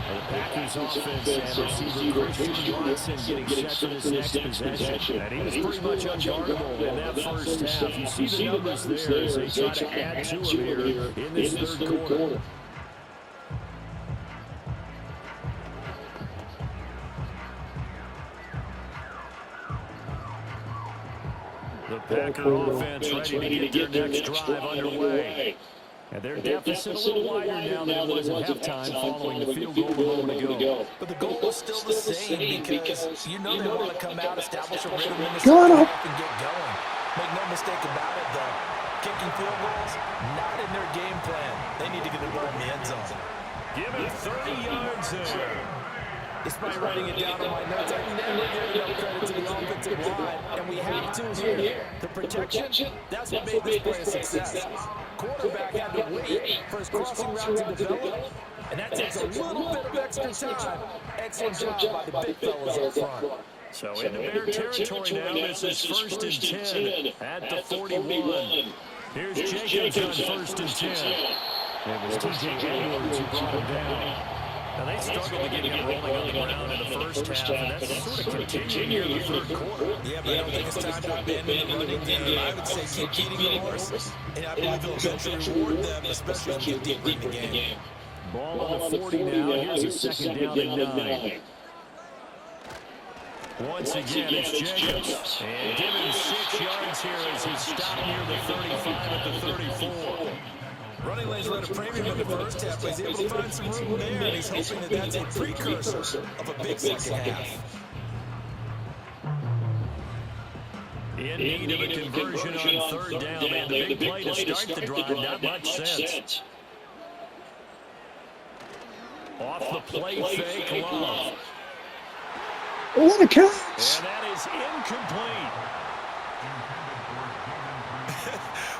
The Packers offense and receiver Christian Watson getting set for this next possession. And he was pretty much unguardable in that first half. You see the numbers there as they try to add to him here in this third quarter. The Packer offense ready to get their next drive underway. And their deficit a little wider now than it was at halftime following the field goal a moment ago. But the goal is still the same because you know they want to come out, establish a rhythm in the second half and get going. Make no mistake about it, though. Kicking field goals, not in their game plan. They need to get the ball in the end zone. Give it 30 yards there. Despite writing it down on my notes, I never give enough credit to the offensive line, and we have to here. The protection, that's what made this play a success. Quarterback had to wait for his crossing route to develop, and that takes a little bit of extra time. Excellent job by the big fellas up front. So into Bear territory now. This is 1st and 10 at the 41. Here's Jacobs on 1st and 10. It was T.J. Edwards who brought him down. Now, they struggled to get him rolling on the ground in the first half, and that's sort of continuing here in the third quarter. Yeah, but I don't think it's time to abandon the running game. I would say keep feeding the horse, and I believe he'll eventually reward them, especially as we get deeper in the game. Ball on the 40 now. Here's a second down and 9. Once again, it's Jacobs. And given 6 yards here as he stopped near the 35 at the 34. Running lanes run a premium in the first half, but he's able to find some room there, and he's hoping that that's a precursor of a big second half. In need of a conversion on 3rd down, and the big play to start the drive. Not much sense. Off the play fake, Love. What a catch! And that is incomplete.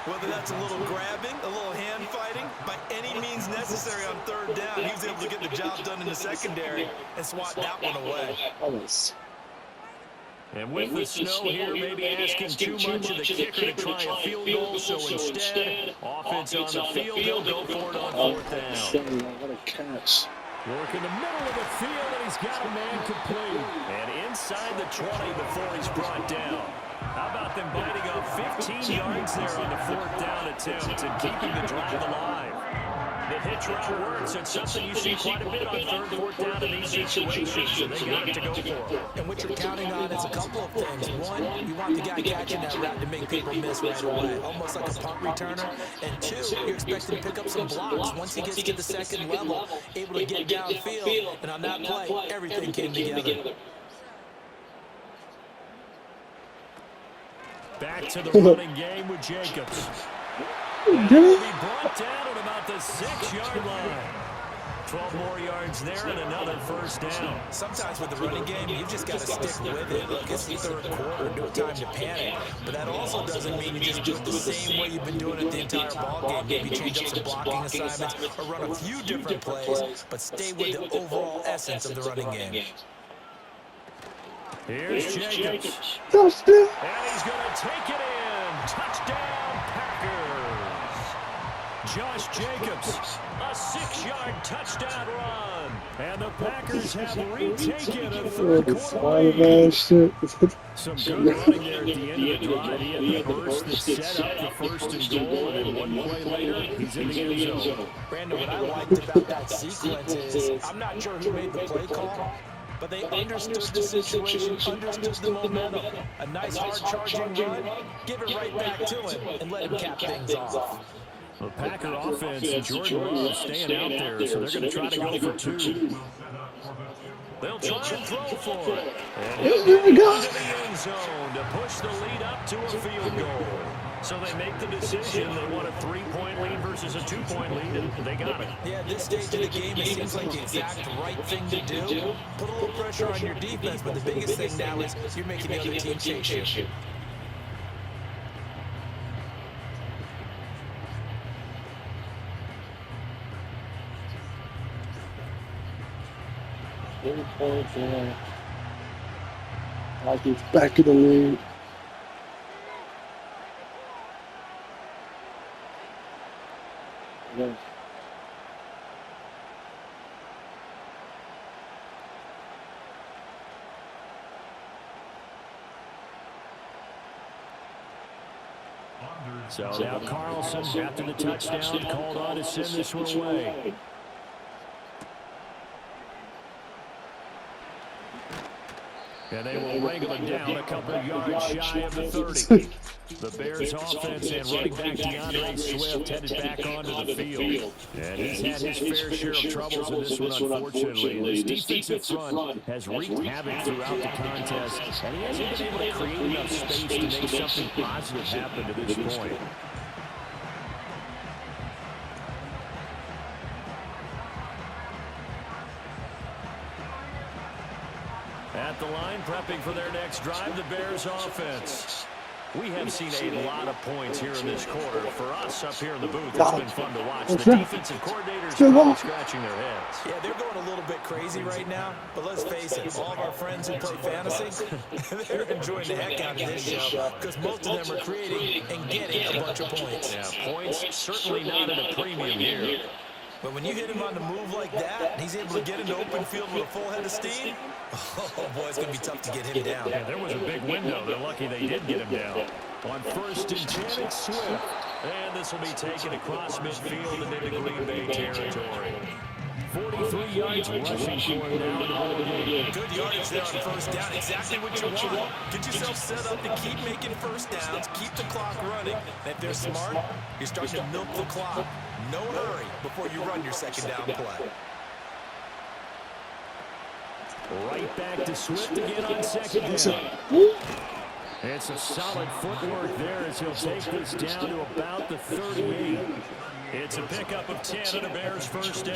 Whether that's a little grabbing, a little hand fighting, by any means necessary on 3rd down, he was able to get the job done in the secondary and swat that one away. And with the snow here, maybe asking too much of the kicker to try a field goal, so instead, offense on the field, he'll go for it on 4th down. What a catch. Work in the middle of the field, and he's got a man complete. And inside the 20 before he's brought down. How about them biting off 15 yards there on the 4th down attempt and keeping the drive alive? The hitch route works. It's something you see quite a bit on 3rd, 4th down in these situations, so they got to go for it. And what you're counting on is a couple of things. One, you want the guy catching that route to make people miss right away, almost like a punt returner. And 2, you're expecting to pick up some blocks. Once he gets to the second level, able to get downfield, and on that play, everything came together. Back to the running game with Jacobs. And he'll be brought down at about the 6-yard line. 12 more yards there and another 1st down. Sometimes with the running game, you just got to stick with it. Look, it's the 3rd quarter, no time to panic. But that also doesn't mean you just do it the same way you've been doing it the entire ball game. Maybe change up some blocking assignments or run a few different plays, but stay with the overall essence of the running game. Here's Jacobs. And he's going to take it in. Touchdown, Packers. Josh Jacobs, a 6-yard touchdown run. And the Packers have retaken a 3rd quarter lead. Some good running there at the end of the drive. He had the burst that set up the 1st and goal, and then one play later, he's in the end zone. Brandon, what I liked about that sequence is I'm not sure who made the play call, but they understood the situation, understood the momentum. A nice hard-charging run, give it right back to him, and let him cap things off. The Packer offense, Jordan Love staying out there, so they're going to try to go for 2. They'll try and throw for it. And he'll go into the end zone to push the lead up to a field goal. So they make the decision. They want a 3-point lead versus a 2-point lead, and they got it. Yeah, at this stage of the game, it seems like the exact right thing to do. Put a little pressure on your defense, but the biggest thing now is you're making the other team chase you. Like he's back in the league. Yeah. So now Carlson, after the touchdown, called on to send this one away. And they will wrangle it down a couple of yards shy of the 30. The Bears offense and running back DeAndre Swift headed back onto the field. And he's had his fair share of troubles in this one, unfortunately. This defensive front has wreaked havoc throughout the contest, and he hasn't been able to create enough space to make something positive happen to this point. At the line, prepping for their next drive, the Bears offense. We have seen a lot of points here in this quarter. For us up here in the booth, it's been fun to watch. The defensive coordinators are probably scratching their heads. Yeah, they're going a little bit crazy right now, but let's face it, all of our friends who play fantasy, they're enjoying the heck out of this show because most of them are creating and getting a bunch of points. Yeah, points certainly not at a premium here. But when you hit him on the move like that, and he's able to get into open field with a full head of steam, oh boy, it's going to be tough to get him down. Yeah, there was a big window. They're lucky they did get him down. On 1st and 10, it's Swift. And this will be taken across midfield and into Green Bay territory. 43 yards rushing for him now in the ball game. Good yardage there on 1st down. Exactly what you want. Get yourself set up to keep making 1st downs, keep the clock running. And if they're smart, you're starting to milk the clock. No hurry before you run your 2nd down play. Right back to Swift again on 2nd down. It's a solid footwork there as he'll take this down to about the 38. It's a pickup of 10 on the Bears' 1st down.